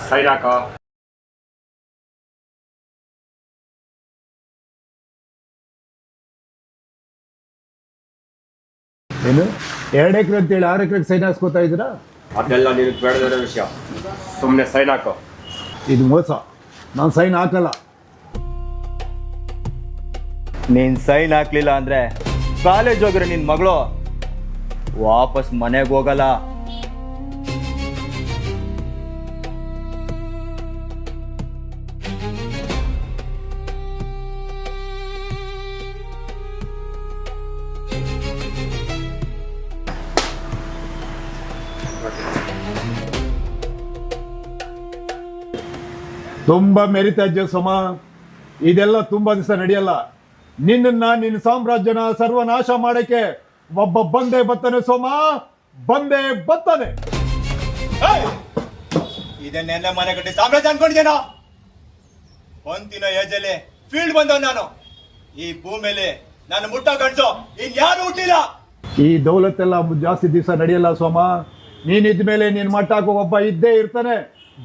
Sign ಹಾಕೋ. ಏನು 2 ಎಕರೆ ಅಂತೇಳಿ 6 ಎಕರೆಗೆ ಸೈನ್ ಹಾಕ್ಸ್ಕೊತಾ ಇದ್ದೀರಾ? ಅದೆಲ್ಲ ನಿನಗೆ ಬೇಡದಿರೋ ವಿಷಯ. ಸುಮ್ಮನೆ ಸೈನ್ ಹಾಕೋ. ಇದು ಮೋಸ. ನಾನು ಸೈನ್ ಹಾಕಲ್ಲ. ನೀನು ಸೈನ್ ಹಾಕ್ಲಿಲ್ಲ ಅಂದರೆ ಕಾಲೇಜ್ ಹೋಗಿರೋ ನಿನ್ನ ಮಗಳು ವಾಪಸ್ ಮನೆಗೆ ಹೋಗಲ್ಲ. ತುಂಬ ಮೆರಿತಾ ಇದ್ದೆ ಸೋಮ. ಇದೆಲ್ಲ ತುಂಬ ದಿವಸ ನಡೆಯಲ್ಲ. ನಿನ್ನ ಸಾಮ್ರಾಜ್ಯನ ಸರ್ವನಾಶ ಮಾಡಕ್ಕೆ ಒಬ್ಬ ಬಂದೇ ಬರ್ತಾನೆ ಸೋಮ, ಬಂದೇ ಬರ್ತಾನೆ. ಇದನ್ನೆಲ್ಲ ಮನೆ ಕಟ್ಟಿ ಸಾಮ್ರಾಜ್ಯ ಅನ್ಕೊಂಡಿದ್ದೇನೋ? ಒಂದಿನ ಏಜಲ್ಲಿ ಫೀಲ್ಡ್ ಬಂದವ್ ನಾನು. ಈ ಭೂಮಿಯಲ್ಲಿ ನಾನು ಮುಟ್ಟ ಗಂಡಸು ಇನ್ಯಾರು ಹುಟ್ಟಿಲ್ಲ. ಈ ದೌಲತ್ತೆಲ್ಲ ಜಾಸ್ತಿ ದಿವಸ ನಡೆಯಲ್ಲ ಸೋಮ. ನೀನಿದ್ದ ಮೇಲೆ ನೀನು ಮಟ್ಟ ಹಾಕೋ ಒಬ್ಬ ಇದ್ದೇ ಇರ್ತಾನೆ.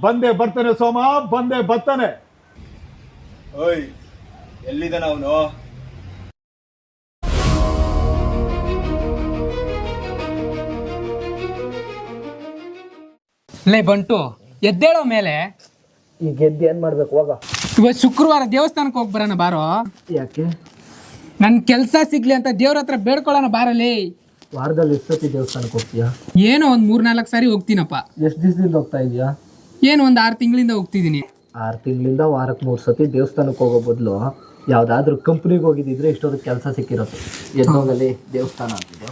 ಬಂದೇ ಬರ್ತಾನೆ ಸೋಮ, ಬಂದೇ ಬರ್ತಾನೆ. ಓಯ್, ಎಲ್ಲಿದ್ದಾನ ಅವನು? ಲೇ ಬಂಟು, ಎದ್ದೇಳೋ ಮೇಲೆ. ಈಗ ಎದ್ದು ಏನ್ ಮಾಡ್ಬೇಕು? ಹೋಗ. ಇವತ್ತು ಶುಕ್ರವಾರ ದೇವಸ್ಥಾನಕ್ಕೆ ಹೋಗಿ ಬರೋಣ ಬಾರೋ. ಯಾಕೆ? ನನ್ ಕೆಲ್ಸ ಸಿಗ್ಲಿ ಅಂತ ದೇವ್ರ ಹತ್ರ ಬೇಡ್ಕೊಳ್ಳೋಣ ಬಾರಲ್ಲಿ. ವಾರದಲ್ಲಿ ಎಷ್ಟು ಸತಿ ದೇವಸ್ಥಾನಕ್ಕೆ ಹೋಗ್ತೀಯಾ? ಏನೋ ಒಂದ್ 3-4 ಸಾರಿ ಹೋಗ್ತೀನಪ್ಪ. ಎಷ್ಟು ದಿವಸದಿಂದ ಹೋಗ್ತಾ ಇದೀಯಾ? ಏನು ಒಂದ್ 6 ತಿಂಗಳಿಂದ ಹೋಗ್ತಿದೀನಿ. 6 ತಿಂಗಳಿಂದ ವಾರಕ್ಕೆ 3 ಸತಿ ದೇವಸ್ಥಾನಕ್ಕೆ ಹೋಗೋ ಬದಲು ಯಾವ್ದಾದ್ರು ಕಂಪ್ನಿಗೆ ಹೋಗಿದ್ದಿದ್ರೆ ಇಷ್ಟೊಂದು ಕೆಲಸ ಸಿಕ್ಕಿರುತ್ತೆ. ಎದ್ದೋಗಲ್ಲಿ ದೇವಸ್ಥಾನ ಅಂತಿದೆ.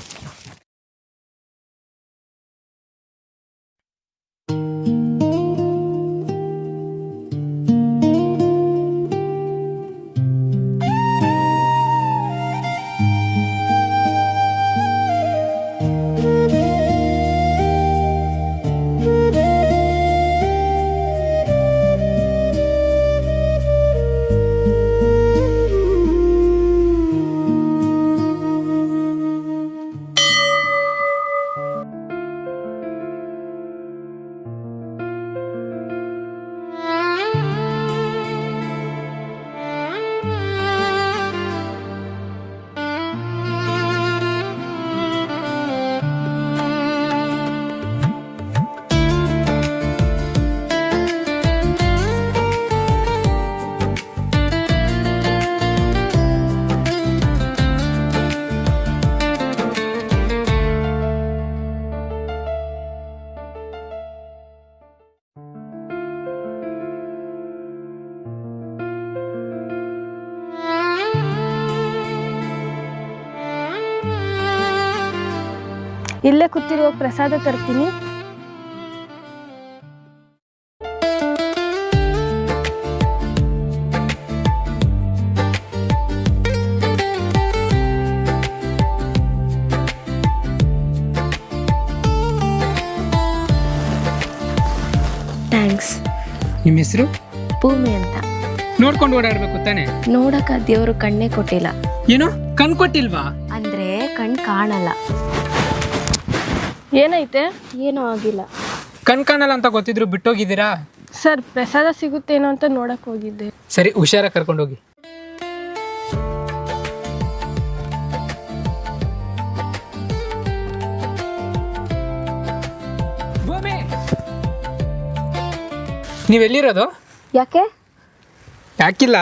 ಇಲ್ಲೇ ಕೂತಿರುವ ಪ್ರಸಾದ ತರ್ತೀನಿ. ಥ್ಯಾಂಕ್ಸ್. ನಿಮ್ಮ ಹೆಸರು? ಭೂಮಿ ಅಂತ. ನೋಡ್ಕೊಂಡು ಓಡಾಡ್ಬೇಕು ತಾನೆ? ನೋಡಕ ದೇವ್ರು ಕಣ್ಣೇ ಕೊಟ್ಟಿಲ್ಲ. ಏನೋ ಕಣ್ ಕೊಟ್ಟಿಲ್ವಾ? ಅಂದ್ರೆ ಕಣ್ ಕಾಣಲ್ಲ. ಏನೈತೆ? ಏನೂ ಆಗಿಲ್ಲ. ಕಣ್ ಕಾಣಲ್ಲ ಅಂತ ಗೊತ್ತಿದ್ರು ಬಿಟ್ಟೋಗಿದ್ದೀರಾ? ಸರ್, ಪ್ರಸಾದ ಸಿಗುತ್ತೇನೋ ಅಂತ ನೋಡಕ್ ಹೋಗಿದ್ದೆ. ಸರಿ, ಹುಷಾರ ಕರ್ಕೊಂಡೋಗಿ. ನೀವೆಲ್ಲಿರೋದು? ಯಾಕೆ? ಯಾಕಿಲ್ಲ,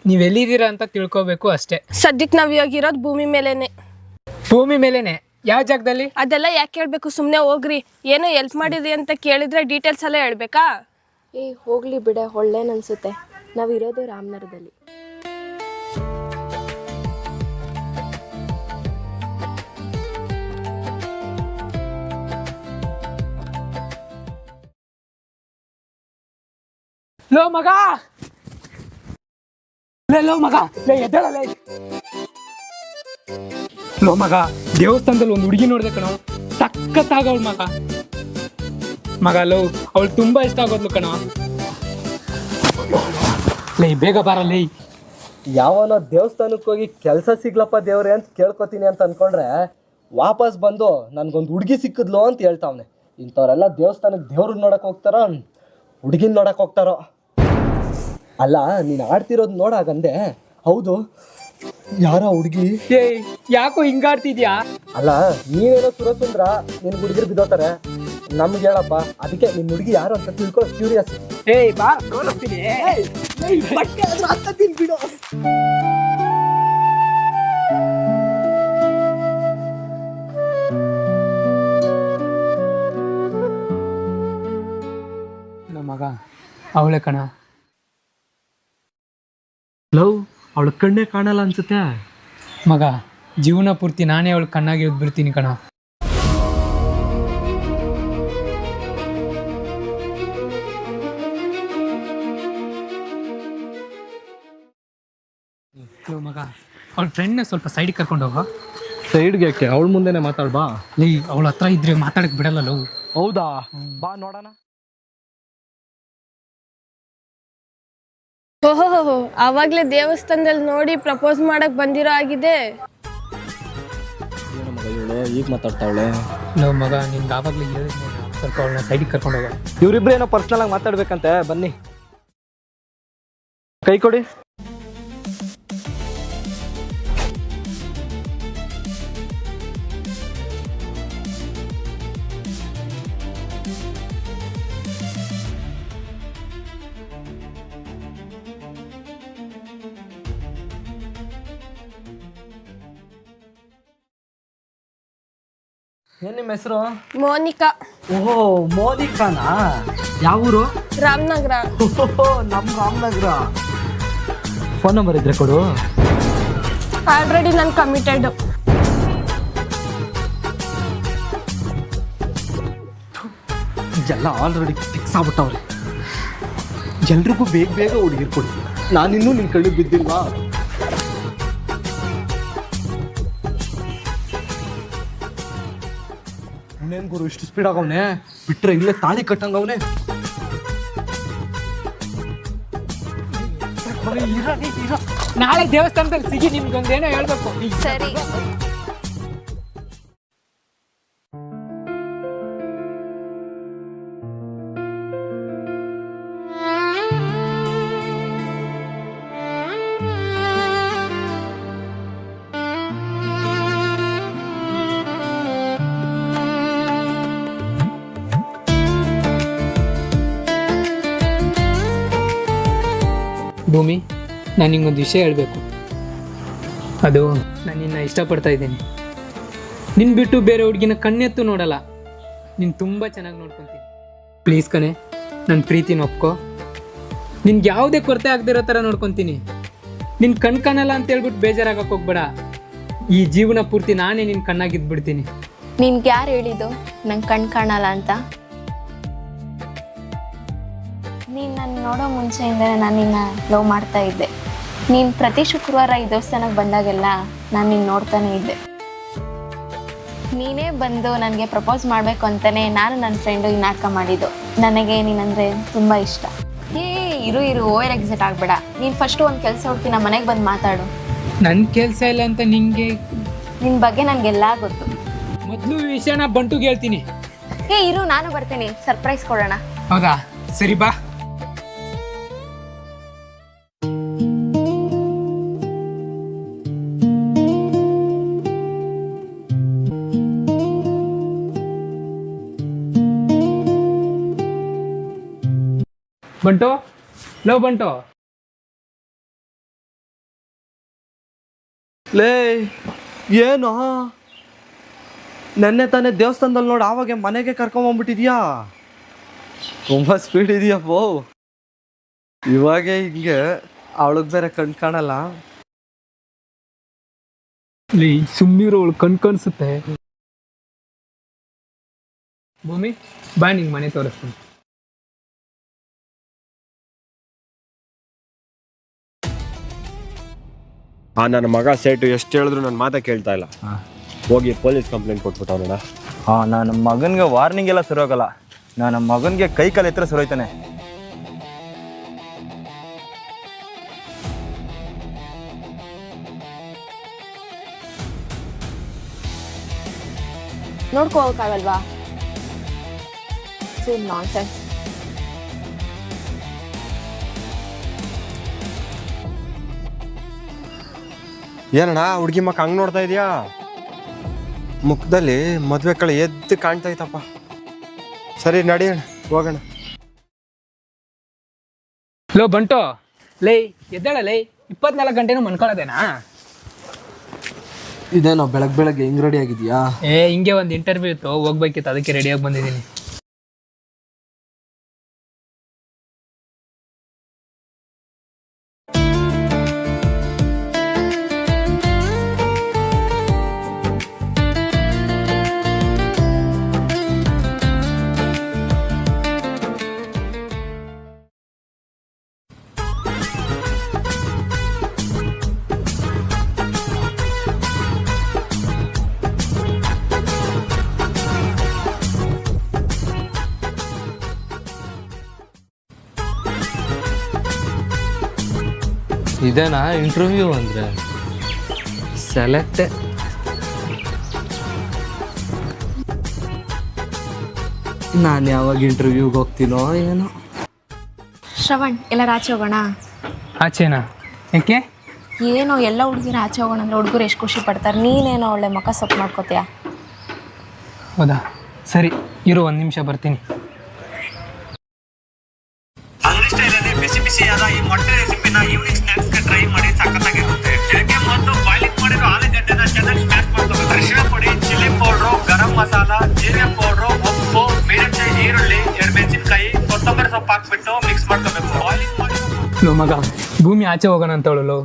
ನೀವೆಲ್ಲಿದ್ದೀರಾ ಅಂತ ತಿಳ್ಕೋಬೇಕು ಅಷ್ಟೇ. ಸದ್ಯಕ್ಕೆ ನಾವ್ ಇವಾಗ ಇರೋದು ಭೂಮಿ ಮೇಲೇನೆ. ಭೂಮಿ ಮೇಲೇನೆ? ಯಾವ ಜಾಗದಲ್ಲಿ? ಅದೆಲ್ಲ ಯಾಕೆ ಹೇಳ್ಬೇಕು? ಸುಮ್ಮನೆ ಹೋಗ್ರಿ. ಏನೋ ಹೆಲ್ಪ್ ಮಾಡಿದ್ರಿ ಅಂತ ಕೇಳಿದ್ರೆ ಡೀಟೇಲ್ಸ್ ಎಲ್ಲ ಹೇಳ್ಬೇಕಾ? ಹೋಗ್ಲಿ ಬಿಡೆ, ಒಳ್ಳೇನ್ ಅನ್ಸುತ್ತೆ. ನಾವಿರೋದು ರಾಮನಗರದಲ್ಲಿ. ಲೋ ಮಗ, ಲೋ ಮಗ, ಎದ್ದೇಳಲೇ. ಲೋ ಮಗ, ದೇವಸ್ಥಾನದಲ್ಲಿ ಒಂದು ಹುಡುಗಿ ನೋಡ್ದೆ ಕಣೋ, ಸಖತ್ತಾಗವಳು ಮಗ. ಮಗ ಲೋ, ಅವಳು ತುಂಬಾ ಇಷ್ಟ ಆಗೋದ್ಲು ಕಣೋ. ಲೇ ಬೇಗ ಬಾರಲ್ಲೇ. ಯಾವನೋ ದೇವಸ್ಥಾನಕ್ಕೆ ಹೋಗಿ ಕೆಲಸ ಸಿಗ್ಲಪ್ಪ ದೇವ್ರೆ ಅಂತ ಕೇಳ್ಕೊತೀನಿ ಅಂತ ಅನ್ಕೊಂಡ್ರೆ ವಾಪಸ್ ಬಂದು ನನ್ಗೊಂದು ಹುಡುಗಿ ಸಿಕ್ಕಿದ್ಲು ಅಂತ ಹೇಳ್ತಾವನೆ. ಇಂಥವ್ರೆಲ್ಲ ದೇವಸ್ಥಾನಕ್ಕೆ ದೇವ್ರನ್ನ ನೋಡಕ್ ಹೋಗ್ತಾರ. ಹುಡುಗಿನ ನೋಡಕ್ ಹೋಗ್ತಾರೋ. ಅಲ್ಲ ನೀನು ಆಡ್ತಿರೋದು ನೋಡಾಗಂದೆ. ಹೌದು, ಯಾರ ಹುಡುಗಿ? ಏಯ್ ಯಾಕೋ ಹಿಂಗಾಡ್ತಿದ್ಯಾ? ಅಲ್ಲ ನೀನೇನೋ ಸುರಸುಂದ್ರ, ನಿನ್ ಹುಡುಗಿರು ಬಿದ್ದೋತಾರೆ. ನಮ್ಗೆ ಹೇಳಪ್ಪ, ಅದಕ್ಕೆ ನಿನ್ ಹುಡುಗಿ ಯಾರು ಅಂತ ತಿಳ್ಕೊಳ್ಳೋ ಕ್ಯೂರಿಯಸ್. ಏಯ್ ಬಾ ತೋರಿಸ್ತೀನಿ. ಬಿಡು. ನಮ್ಮ ಮಗ ಅವಳೆ ಕಣ. ಲವ್ ಅವಳ ಕಣ್ಣೇ ಕಾಣಲ್ಲ ಅನ್ಸುತ್ತೆ. ಮಗ ಜೀವನ ಪೂರ್ತಿ ನಾನೇ ಅವಳು ಕಣ್ಣಾಗಿ ಇಳಿದು ಬಿಡ್ತೀನಿ ಕಣ. ಮಗ ಅವಳ ಫ್ರೆಂಡ್ನ ಸ್ವಲ್ಪ ಸೈಡಿಗೆ ಕರ್ಕೊಂಡು ಹೋಗೋ. ಸೈಡ್ಗೆ ಯಾಕೆ? ಅವಳ ಮುಂದೆನೆ ಮಾತಾಡ್ಬಾ. ಲೇ ಅವಳ ಹತ್ರ ಇದ್ರೆ ಮಾತಾಡಕ್ ಬಿಡಲ್ಲ ಲವ್. ಹೌದಾ? ಬಾ ನೋಡೋಣ. ಓಹೋ, ಆವಾಗ್ಲೇ ದೇವಸ್ಥಾನದಲ್ಲಿ ನೋಡಿ ಪ್ರಪೋಸ್ ಮಾಡಕ್ ಬಂದಿರೋ ಆಗಿದೆ. ಏನು ಮಗ ಇವಳು ಈಗ ಮಾತಾಡ್ತಾವಳೆ? ಲವ್ ಮಗ ನಿನ್ಗೆ ಆವಾಗಲೇ ಹೇಳಿದ್ನೆ, ಸ್ವಲ್ಪ ಅವಳನ್ನ ಸೈಡಿಗೆ ಕರ್ಕೊಂಡು ಹೋಗೋ. ಇವ್ರಿಬ್ರು ಏನೋ ಪರ್ಸನಲ್ ಆಗಿ ಮಾತಾಡ್ಬೇಕಂತೆ, ಬನ್ನಿ. ಕೈ ಕೊಡಿ. ಏನ್ ನಿಮ್ಮ ಹೆಸರು? ಮೋನಿಕಾ. ಓಹೋ, ಮೋನಿಕಾನಾ? ಯಾವ ಊರು? ರಾಮನಗರ. ನಮ್ ರಾಮನಗರ. ಫೋನ್ ನಂಬರ್ ಇದ್ರೆ ಕೊಡು. ಆಲ್ರೆಡಿ ನಾನು ಕಮಿಟೆಡ್. ಎಲ್ಲ ಆಲ್ರೆಡಿ ಫಿಕ್ಸ್ ಆಗ್ಬಿಟ್ಟವ್ರೆ. ಎಲ್ರಿಗೂ ಬೇಗ ಬೇಗ ಹುಡುಗಿರ್ ಕೊಡಿ. ನಾನಿನ್ನೂ ನಿನ್ ಕಣ್ಣಿಗೆ ಬಿದ್ದಿಲ್ವಾ? ಇನ್ನೇನ್ ಗುರು ಇಷ್ಟು ಸ್ಪೀಡ್ ಆಗವನೆ? ಬಿಟ್ರೆ ಇಲ್ಲೇ ತಾಳಿ ಕಟ್ಟಂಗವನೆ. ನಾಳೆ ದೇವಸ್ಥಾನದಲ್ಲಿ ಸಿಗಿ, ನಿಮ್ಗೊಂದೇನೋ ಹೇಳ್ಬೇಕು. ಸರಿ. ಭೂಮಿ, ನಾನು ನಿಂಗೊಂದು ವಿಷಯ ಹೇಳಬೇಕು. ಅದು ನಾನು ನಿನ್ನ ಇಷ್ಟಪಡ್ತಾ ಇದ್ದೀನಿ. ನಿನ್ನ ಬಿಟ್ಟು ಬೇರೆ ಹುಡುಗಿನ ಕಣ್ಣೆತ್ತು ನೋಡಲ್ಲ. ನೀನು ತುಂಬ ಚೆನ್ನಾಗಿ ನೋಡ್ಕೊತೀನಿ. ಪ್ಲೀಸ್ ಕಣೆ, ನನ್ನ ಪ್ರೀತಿನ ಒಪ್ಕೋ. ನಿನ್ಗೆ ಯಾವುದೇ ಕೊರತೆ ಆಗದಿರೋ ಥರ ನೋಡ್ಕೊತೀನಿ. ನಿನ್ನ ಕಣ್ ಕಾಣಲ್ಲ ಅಂತ ಹೇಳ್ಬಿಟ್ಟು ಬೇಜಾರಾಗಕ್ಕೆ ಹೋಗ್ಬೇಡ. ಈ ಜೀವನ ಪೂರ್ತಿ ನಾನೇ ನಿನ್ನ ಕಣ್ಣಾಗಿದ್ಬಿಡ್ತೀನಿ. ನಿನ್ಗೆ ಯಾರು ಹೇಳಿದ್ದು ನಂಗೆ ಕಣ್ ಕಾಣಲ್ಲ ಅಂತ? ನೀನು ನನ್ನ ನೋಡೋ ಮುಂಚೆಯಿಂದಲೇ ನಾನು ನಿನ್ನ ಲವ್ ಮಾಡ್ತಾ ಇದ್ದೆ. ನೀನು ಪ್ರತಿ ಶುಕ್ರವಾರ ಈ ದೇವಸ್ಥಾನಕ್ಕೆ ಬಂದಾಗೆಲ್ಲ ನಾನು ನಿನ್ನ ನೋಡ್ತಾನೆ ಇದ್ದೆ. ನೀನೇ ಬಂದು ನನಗೆ ಪ್ರಪೋಸ್ ಮಾಡಬೇಕು ಅಂತಲೇ ನಾನು ನನ್ನ ಫ್ರೆಂಡು ಈ ನಾಟಕ ಮಾಡಿದ್ದು. ನನಗೆ ನೀನಂದರೆ ತುಂಬ ಇಷ್ಟ. ಇರು ಓವರ್ ಎಕ್ಸಿಟ್ ಆಗಬೇಡ. ನೀನು ಫಸ್ಟು ಒಂದು ಕೆಲಸ ಹುಡುಕಿ ನಮ್ಮ ಮನೆಗೆ ಬಂದು ಮಾತಾಡು. ನನ್ನ ಕೆಲಸ ಇಲ್ಲ ಅಂತ ನಿಂಗೆ? ನಿನ್ನ ಬಗ್ಗೆ ನನಗೆಲ್ಲ ಗೊತ್ತು. ಮೊದಲು ಈ ವಿಷಯನ ಬಂಟುಗೆ ಹೇಳ್ತೀನಿ. ಇರು, ನಾನು ಬರ್ತೀನಿ, ಸರ್ಪ್ರೈಸ್ ಕೊಡೋಣ. ಹೌದಾ? ಸರಿ ಬಾ. ಬಂಟು, ಲವ್ ಬಂಟು. ಲೇ ಏನು ನೆನ್ನೆ ತಾನೇ ದೇವಸ್ಥಾನದಲ್ಲಿ ನೋಡಿ ಆವಾಗೆ ಮನೆಗೆ ಕರ್ಕೊಂಬಂದ್ಬಿಟ್ಟಿದ್ಯಾ? ತುಂಬ ಸ್ಪೀಡ್ ಇದೆಯಪ್ಪ. ಇವಾಗೆ ಹಿಂಗೆ ಅವಳಿಗೆ ಬೇರೆ ಕಣ್ ಕಾಣಲ್ಲ. ಸುಮ್ಮನಿರೋ, ಅವಳು ಕಣ್ ಕಾಣಿಸುತ್ತೆ. ಭೂಮಿ ಬಾ, ನಿಂಗೆ ಮನೆ ತೋರಿಸ್ತೀನಿ. ನನ್ನ ಮಗ ಸೇಟು ಎಷ್ಟು ಹೇಳಿದ್ರು ನನ್ನ ಮಾತಾ ಕೇಳ್ತಾ ಇಲ್ಲ. ಹೋಗಿ ಪೊಲೀಸ್ ಕಂಪ್ಲೇಂಟ್ ಕೊಟ್ಬಿಟ್ಟವನಣ್ಣ. ನನ್ನ ಮಗನಿಗೆ ವಾರ್ನಿಂಗ್ ಎಲ್ಲ ಸರಿ ಹೋಗಲ್ಲ. ನನ್ನ ಮಗನಿಗೆ ಕೈ ಕಾಲು ಎತ್ತರ ಸರೋಯ್ತಾನೆ. ನೋಡ್ಕೋಕಾಗಲ್ವಾ? ನಾನ್ಸೆನ್ಸ್. ಏನಣ್ಣ ಹುಡುಗಿ ಮಕ್ಕ ಹಂಗೆ ನೋಡ್ತಾ ಇದೀಯಾ? ಮುಖದಲ್ಲಿ ಮದುವೆ ಕಳೆ ಎದ್ದು ಕಾಣ್ತಾ ಇತ್ತಪ್ಪ. ಸರಿ ನಡಿಯೋಣ, ಹೋಗೋಣ. ಲೋ ಬಂಟು, ಲೇ ಎದ್ದೇಳ ಲೇ, 24 ಗಂಟೆನೂ ಮನ್ಕೊಳ್ಳೋದೇನಾ? ಇದೇನೋ ಬೆಳಗ್ಗೆ ಹೆಂಗ್ ರೆಡಿ ಆಗಿದ್ಯಾ? ಹಿಂಗೆ ಒಂದು ಇಂಟರ್ವ್ಯೂ ಇತ್ತು, ಹೋಗ್ಬೇಕಿತ್ತು, ಅದಕ್ಕೆ ರೆಡಿಯಾಗಿ ಬಂದಿದ್ದೀನಿ. ಇದೇನಾ ಇಂಟರ್ವ್ಯೂ ಅಂದರೆ? ಸೆಲೆಕ್ಟ್. ನಾನು ಯಾವಾಗ ಇಂಟರ್ವ್ಯೂಗೆ ಹೋಗ್ತೀನೋ ಏನೋ. ಶ್ರವಣ್, ಎಲ್ಲರೂ ಆಚೆ ಹೋಗೋಣ. ಆಚೆನಾ? ಯಾಕೆ? ಏನೋ ಎಲ್ಲ ಹುಡುಗಿರು ಆಚೆ ಹೋಗೋಣ ಅಂದರೆ ಹುಡುಗರು ಎಷ್ಟು ಖುಷಿ ಪಡ್ತಾರೆ, ನೀನೇನೋ ಒಳ್ಳೆ ಮುಖ ಸೊಪ್ಪು ಮಾಡ್ಕೋತೀಯ. ಹೌದಾ, ಸರಿ ಇರು, 1 ನಿಮಿಷ ಬರ್ತೀನಿ. ಅಂಗಡಿ ಸ್ಟೈಲಲ್ಲಿ ಬಿಸಿ ಬಿಸಿಯಾದ ಈ ಮೊಟ್ಟೆ ರೆಸಿಪಿನ ಈವ್ನಿಂಗ್ ಸ್ನ್ಯಾಕ್ಸ್ಗೆ ಟ್ರೈ ಮಾಡಿ, ಸಖತ್ತಾಗಿರುತ್ತೆ. ಇದಕ್ಕೆ ಮೊದಲು ಬಾಯ್ಲಿಂಗ್ ಮಾಡಿರೋ ಆಲೂಗಡ್ಡೆನ ಚೆನ್ನಾಗಿ ಸ್ಮ್ಯಾಶ್ ಮಾಡ್ಕೋಬೇಕು. ಅರಿಶಿಣ ಪುಡಿ, ಚಿಲ್ಲಿ ಪೌಡ್ರು, ಗರಂ ಮಸಾಲ, ಜೀರಿಗೆ ಪೌಡ್ರು, ಉಪ್ಪು, ಮೀಡಿಯಂ ಸೈಜ್ ಈರುಳ್ಳಿ, 2 ಮೆಣಸಿನಕಾಯಿ, ಕೊತ್ತಂಬರಿ ಸೊಪ್ಪು ಹಾಕ್ಬಿಟ್ಟು ಮಿಕ್ಸ್ ಮಾಡ್ಕೋಬೇಕು. ಬಾಯ್ಲಿಂಗ್ ಮಾಡಿ ಲೋ ಮಗ, ಭೂಮಿ ಆಚೆ ಹೋಗೋಣ ಅಂತ ಹೇಳಲು.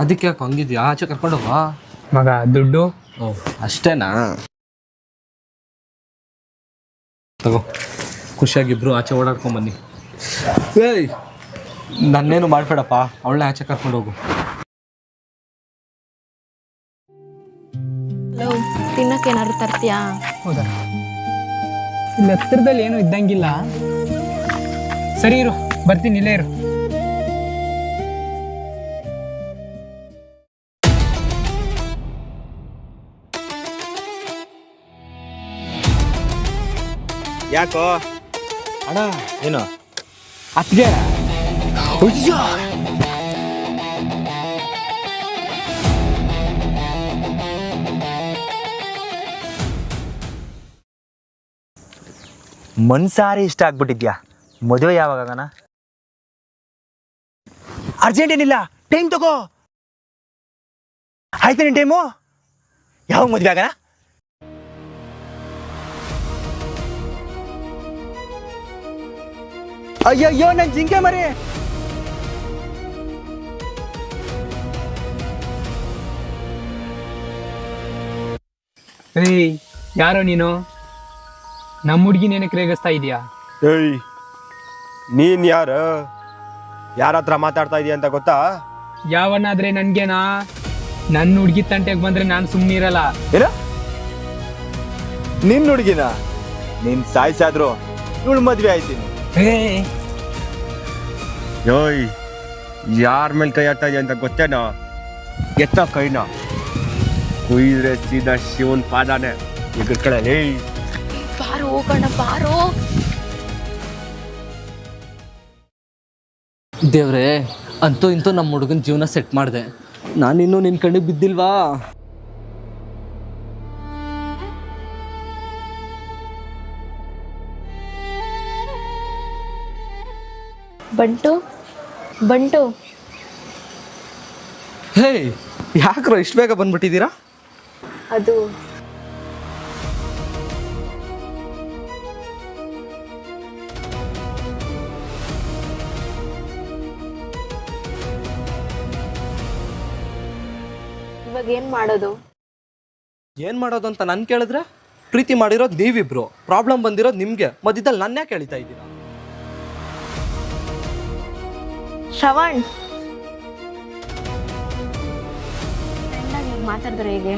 ಅದಕ್ಕೆ ಯಾಕೆ ಹಂಗಿದ್ಯಾ? ಆಚೆ ಕರ್ಕೊಂಡು ಹೋಗಾ ಮಗ, ದುಡ್ಡು? ಓಹ್ ಅಷ್ಟೇನಾ? ತಗೋ, ಖುಷಿಯಾಗಿಬ್ರು ಆಚೆ ಓಡಾಡ್ಕೊಂಬನ್ನಿ. ಏಯ್, ನನ್ನೇನು ಮಾಡಬೇಡಪ್ಪ, ಅವಳನ್ನೇ ಆಚೆ ಕರ್ಕೊಂಡು ಹೋಗು. ಹಲೋ, ತಿನ್ನಕ್ಕೆ ಏನಾದ್ರು ತರ್ತೀಯಾ? ಹೌದಾ, ಇಲ್ಲಿ ಹತ್ತಿರದಲ್ಲಿ ಏನೂ ಇದ್ದಂಗಿಲ್ಲ. ಸರಿ ಇರು, ಬರ್ತೀನಿ, ಇಲ್ಲೇ ಇರು. ಯಾಕೋ ಅಣ್ಣ ಏನು ಅತ್ಗೆ? ಮನ್ಸಾರಿ ಇಷ್ಟ ಆಗ್ಬಿಟ್ಟಿದ್ಯಾ? ಮದುವೆ ಯಾವಾಗಣ? ಅರ್ಜೆಂಟ್ ಏನಿಲ್ಲ, ಟೈಮ್ ತಗೋ. ಆಯ್ತು ನಿನ್ ಟೈಮು. ಯಾವಾಗ ಮದುವೆ ಆಗಣ? ಅಯ್ಯಯ್ಯೋ, ನನ್ ಜಿಂಕೆ ಮರಿ. ಏಯ್, ಯಾರೋ ನೀನು? ನಮ್ಮ ಹುಡುಗಿನೇನಕ್ಕೆ ರೇಗಿಸ್ತಾ ಇದೀಯಾ? ಏಯ್, ನೀನ್ ಯಾರು? ಯಾರ ಹತ್ರ ಮಾತಾಡ್ತಾ ಇದೀಯ ಅಂತ ಗೊತ್ತಾ? ಯಾವನಾದ್ರೆ ನನ್ಗೇನಾ? ನನ್ನ ಹುಡುಗಿ ತಂಟೆಗೆ ಬಂದ್ರೆ ನಾನು ಸುಮ್ಮನಿರಲ್ಲ. ಏನ? ನಿನ್ ಹುಡುಗಿನ ನೀನ್ ಸಾಯ್ಸಾದ್ರು ಇವಳು ಮದ್ವೆ ಆಯ್ತೀನಿ. ಯೋಯ್, ಯಾರ ಮೇಲೆ ಕೈ ಹಾಕ್ತಾ ಇದೆಯಾ ಅಂತ ಗೊತ್ತೇನೋ? ಎತ್ತ ಕೈನ, ಕುಯ್ದ್ರೆ ಸೀದಾ ಶಿವನ್ ಪಾದಾನೆ ಎಗರ್ಕಳೇ. ಬಾರೋ ಕಣ, ಬಾರೋ. ದೇವ್ರೆ, ಅಂತೂ ಇಂತೂ ನಮ್ಮ ಹುಡುಗನ ಜೀವನ ಸೆಟ್ ಮಾಡಿದೆ. ನಾನಿನ್ನೂ ನಿನ್ನ ಕಣ್ಣಿಗೆ ಬಿದ್ದಿಲ್ವಾ? ಬಂಟು, ಬಂಟು. ಹೇ, ಯಾಕ್ರೋ ಇಷ್ಟು ಬೇಗ ಬಂದ್ಬಿಟ್ಟಿದ್ದೀರಾ? ಅದು ಇವಾಗ ಏನು ಮಾಡೋದು? ಏನು ಮಾಡೋದು ಅಂತ ನಾನು ಕೇಳಿದ್ರೆ, ಪ್ರೀತಿ ಮಾಡಿರೋದು ನೀವಿಬ್ರು, ಪ್ರಾಬ್ಲಮ್ ಬಂದಿರೋದು ನಿಮಗೆ, ಮಧ್ಯದಲ್ಲಿ ನನ್ನ ಯಾಕೆ ಕೇಳ್ತಾ ಇದ್ದೀರಾ? ಶ್ರವಣ್, ಮಾತಾಡಿದ್ರೆ ಹೇಗೆ?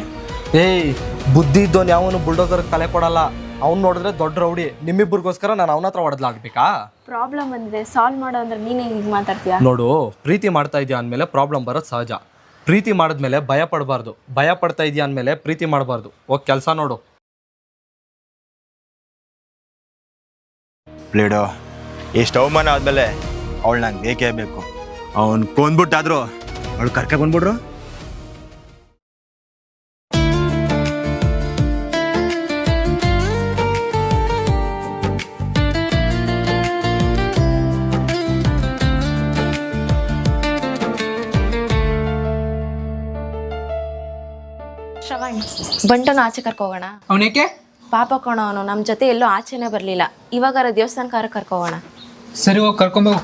ಏಯ್, ಬುದ್ಧಿ ಇದ್ದವನು ಯಾವನು ಬುಲ್ಡೋಸರ್ ತಲೆ ಕೊಡಲ್ಲ. ಅವ್ನು ನೋಡಿದ್ರೆ ದೊಡ್ಡ ರೌಡಿ. ನಿಮ್ಮಿಬ್ಬರಿಗೋಸ್ಕರ ನಾನು ಅವನ ಹತ್ರ ಹೊಡೆದ್ಲಾಗ್ಬೇಕಾ? ಪ್ರಾಬ್ಲಮ್ ಬಂದಿದೆ, ಸಾಲ್ವ್ ಮಾಡೋ ಅಂದ್ರೆ ನೀನು ಹೀಗೆ ಮಾತಾಡ್ತೀಯಾ? ನೋಡು, ಪ್ರೀತಿ ಮಾಡ್ತಾ ಇದೆಯಾ ಅಂದಮೇಲೆ ಪ್ರಾಬ್ಲಮ್ ಬರೋದು ಸಹಜ. ಪ್ರೀತಿ ಮಾಡಿದ್ಮೇಲೆ ಭಯ ಪಡಬಾರ್ದು. ಭಯ ಪಡ್ತಾ ಇದೆಯಾ ಅಂದಮೇಲೆ ಪ್ರೀತಿ ಮಾಡಬಾರ್ದು. ಹೋಗಿ ಕೆಲಸ ನೋಡು. ಪ್ಲೇಡೋ, ಎಷ್ಟು ಅವಮಾನ ಆದಮೇಲೆ ಅವಳು ನಂಗೆ ಬೇಕೇ ಬೇಕು. ಅವನು ಕೊಂದ್ಬಿಟ್ಟಾದ್ರು ಅವಳು ಕರ್ಕೆ ಬಂದ್ಬಿಡ್ರು. ಬಂಟನು ಆಚೆ ಕರ್ಕೋಗೋಣ. ಅವನೇಕೆ? ಪಾಪ ಕಣೋ, ಅವನು ನಮ್ಮ ಜೊತೆ ಎಲ್ಲೂ ಆಚೆನೇ ಬರಲಿಲ್ಲ. ಇವಾಗಾರ ದೇವಸ್ಥಾನಕ್ಕಾರ ಕರ್ಕೋಗೋಣ. ಸರಿ, ಹೋಗಿ ಕರ್ಕೊಂಬೋಗು.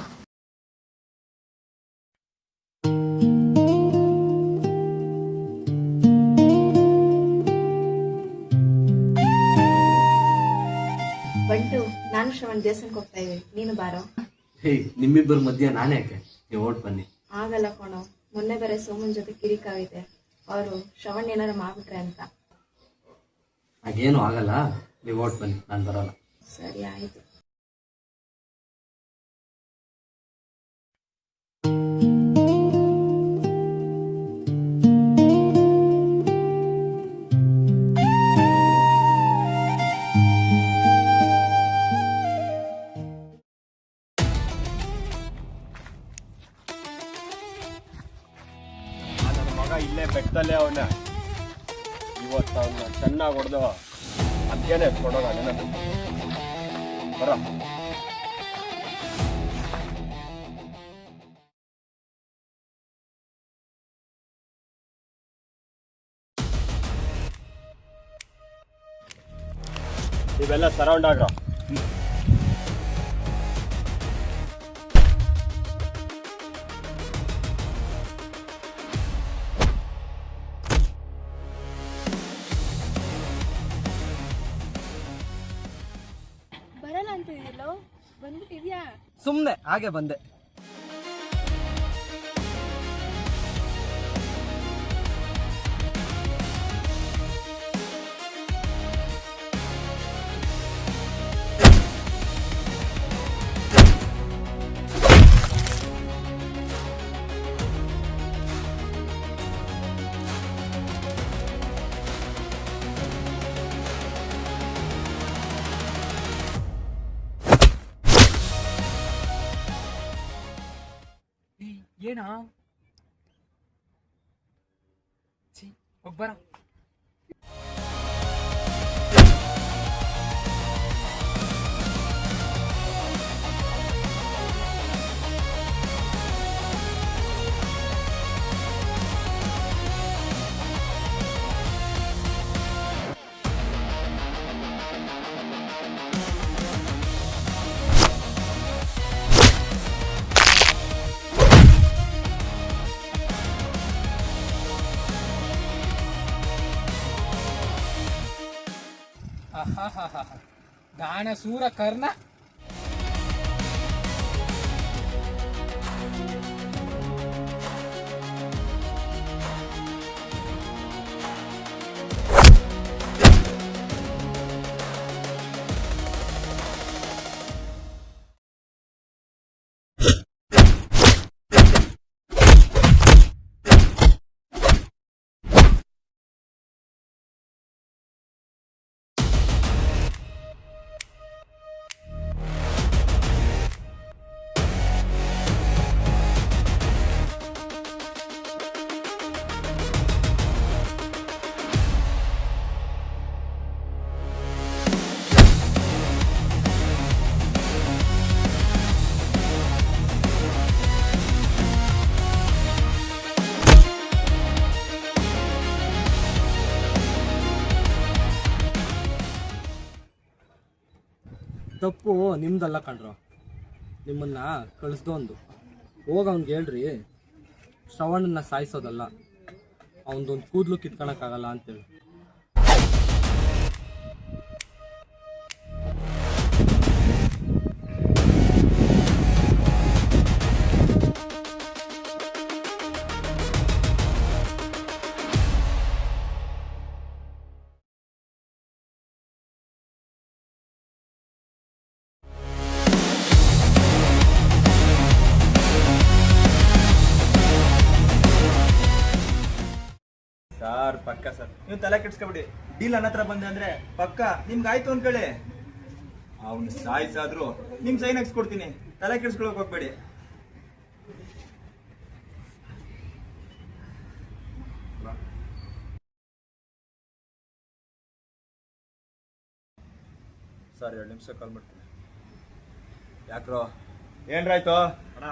ಬಂಟು, ನಾನು ಶ್ರವಣ್ ದೇವಸ್ಥಾನಕ್ಕೆ ಹೋಗ್ತಾ ಇದ್ದೀನಿ, ನೀನು ಬಾರೋ. ನಿಮ್ಮಿಬ್ಬರ ಮಧ್ಯೆ ನಾನೇ ಯಾಕೆ? ನೀವು ಓಟ್ ಬನ್ನಿ. ಆಗಲ್ಲ ಕಣೋ, ಮೊನ್ನೆ ಬೇರೆ ಸೋಮನ್ ಜೊತೆ ಕಿರಿಕಾಗಿದೆ. ಅವರು ಶ್ರವಣ್ ಏನಾರು ಮಾಡ್ಬಿಟ್ರೆ ಅಂತ. ಹಾಗೇನು ಆಗಲ್ಲ, ನೀವು ಓಟ್ ಬನ್ನಿ, ನಾನು ಬರೋಲ್ಲ. ಸರಿ ಆಯ್ತು. ನನ್ನ ಮಗ ಇಲ್ಲೇ ಬೆಟ್ಟದಲ್ಲೇ ಅವನ್ನ ಇವತ್ತು ಅವನ್ನ ಚೆನ್ನಾಗಿ ಹೊಡೆದು ಅದೇನೆ ಕೊಡೋಣ ಬರ. ನೀವೆಲ್ಲ ಸರೌಂಡ್ ಆಗ್ರ. ಬರಲ್ಲ ಅಂತ ಇದೆಯಲ್ಲೋ, ಬಂದ್ಬಿಟ್ಟಿದ್ಯಾ? ಸುಮ್ಮನೆ ಹಾಗೆ ಬಂದೆ. ಏನಾ? ಒಬ್ಬರ ಗಾನ ಸೂರ ಕರ್ಣ. ತಪ್ಪು ನಿಮ್ದಲ್ಲ ಕಣ್ರು, ನಿಮ್ಮನ್ನ ಕಳಿಸ್ದೊಂದು. ಹೋಗ ಅವ್ನಿಗೆ ಹೇಳ್ರಿ ಶ್ರವಣನ್ನ ಸಾಯಿಸೋದಲ್ಲ, ಅವನದೊಂದು ಕೂದಲು ಕಿತ್ಕೊಳಕ್ಕಾಗಲ್ಲ ಅಂತೇಳಿ. ಸರ್ ಪಕ್ಕ ಸರ್, ನೀವು ತಲೆ ಕೆಡ್ಸ್ಕೊಬಿಡಿ. ಡೀಲ್ ನನ್ನ ಹತ್ರ ಬಂದೆ ಅಂದ್ರೆ ಪಕ್ಕ ನಿಮ್ಗೆ ಆಯ್ತು ಅನ್ಕೊಳ್ಳಿ. ಅವ್ನು ಸಾಯಿಸಾದ್ರು ನಿಮ್ ಸೈನ್ ಹಾಕ್ಸ್ಕೊಡ್ತೀನಿ, ತಲೆ ಕೆಡ್ಸ್ಕೊಳಕ್ ಹೋಗ್ಬೇಡಿ. ಸರ್ 2 ನಿಮಿಷ ಕಾಲ್ ಮಾಡ್ತೀನಿ. ಯಾಕ್ರೋ ಏನ್ರಾಯ್ತು? ಅಣ್ಣ,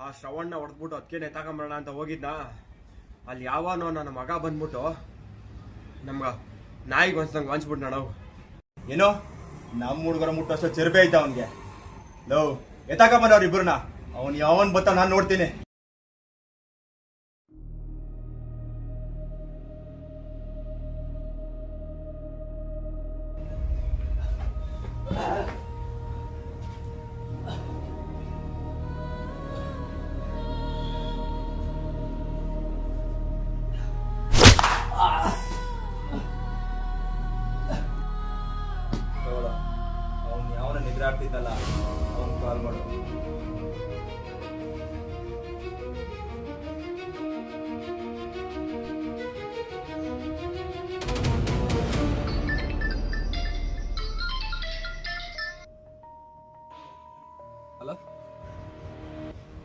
ಆ ಶ್ರವಣ್ಣ ಹೊಡೆದ್ಬಿಟ್ಟು ಅದಕ್ಕೆ ನೇತಾಕೊಂಬರೋಣ ಅಂತ ಹೋಗಿದ್ನಾ, ಅಲ್ಲಿ ಯಾವನೋ ನನ್ನ ಮಗ ಬಂದ್ಬಿಟ್ಟು ನಮ್ಗೆ ನಾಯಿಗೆ ಒಂದ್ಸಂಗೆ ಹಂಚ್ಬಿಟ್ಟು ನಾವು ಏನೋ ನಮ್ಮ ಹುಡುಗರ ಮುಟ್ಟೋಷ್ಟು ಚೆರುಪೆ ಐತೆ ಅವನಿಗೆ. ಲವ್ ಎತ್ತಾಕಮ್ಮನ ಅವ್ರಿಬ್ರನ್ನ, ಅವನು ಯಾವನ್ ಬತ್ತ ನಾನು ನೋಡ್ತೀನಿ. ಅವನು ಯಾವನ ನಿದ್ರೆ ಆಗ್ತಿದ್ದಲ್ಲ, ಅವನು ಕಾಲ್ ಮಾಡು.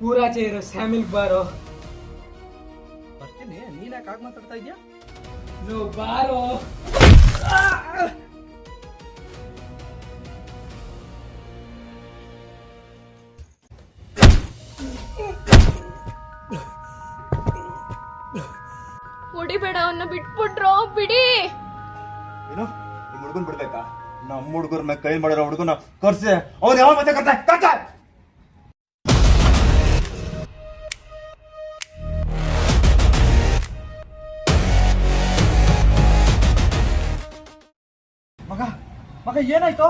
ಊರಾಚೆ ಇರೋ ಸ್ಯಾಮಿಲ್ ಬಾರೋ. ಬರ್ತೀನಿ, ನೀನ್ ಯಾಕೆ ಆಗ ಮಾತಾಡ್ತಾ ಇದ್ಯಾ? ನೀವು ಬಾರೋ. ಹೊಡಿಬೇಡ, ಅವನ್ನ ಬಿಟ್ಬಿಟ್ರೋ, ಬಿಡಿ. ಏನು ನಿಮ್ಮ ಹುಡುಗನ್ ಬಿಡ್ಬೇಕಾ? ನಮ್ಮ ಹುಡುಗರ ಮೇಲೆ ಕೈ ಮಾಡಿರೋ ಹುಡುಗನ ಕರ್ಸಿ, ಅವ್ನು ಯಾವ ಮತ್ತೆ ಕರ್ಸ. ಮಗ ಮಗ ಏನಾಯ್ತು?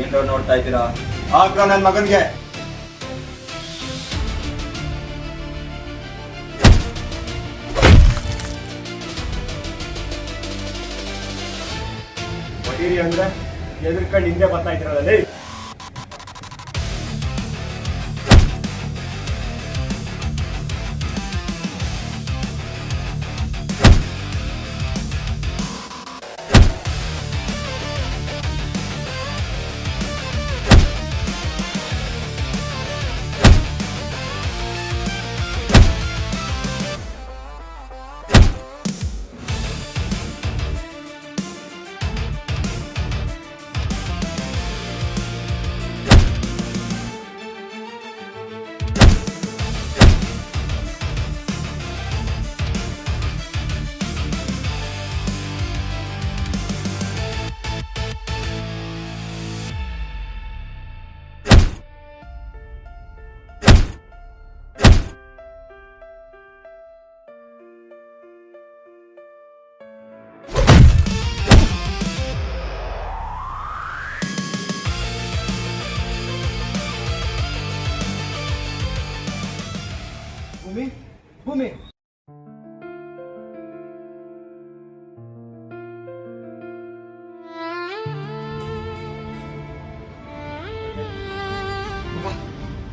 ಏನೋ ನೋಡ್ತಾ ಇದ್ದೀರಾ? ಆಗ್ರ ನನ್ನ ಮಗನ್ಗೆ. ಹೊಡೀರಿ ಅಂದ್ರೆ ಎದುರ್ಕೊಂಡು ಹಿಂದೆ ಬರ್ತಾ ಇದ್ದೀರಲ್ಲ. ಭೂಮಿ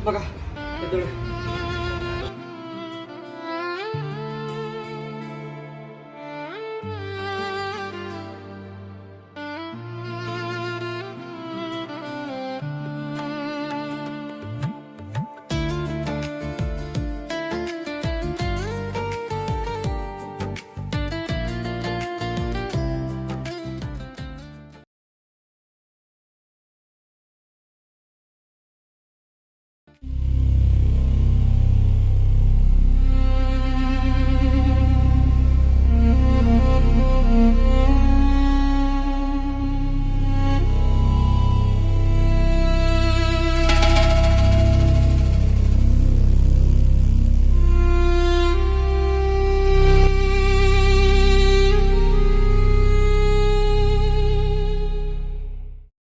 ಮಗ